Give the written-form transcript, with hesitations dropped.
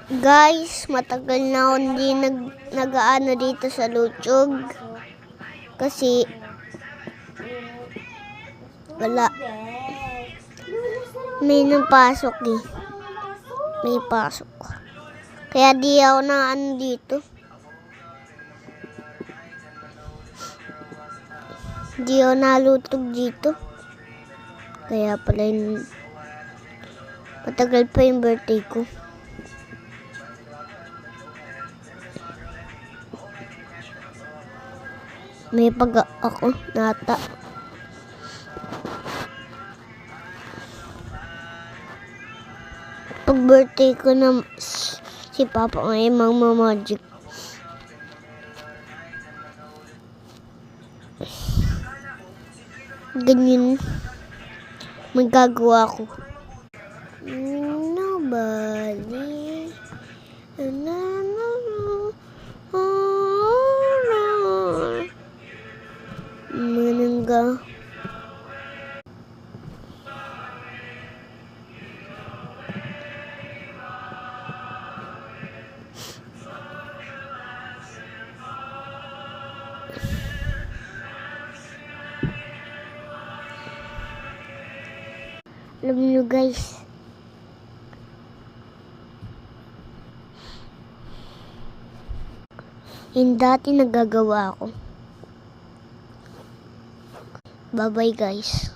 Guys, matagal na ako hindi nag-aano dito sa Lutsog. Kasi wala. May napasok eh. May pasok. Kaya di ako na ano dito. Di ako nalutog dito. Kaya pala yung matagal pa yung birthday ko. May pag ako nata. Pag birthday ko na si Papa ay magmamagic. Ganyan magagawa ko. Nobody. Manangga. Alam nyo guys, yung dati nagagawa ko. Bye bye guys.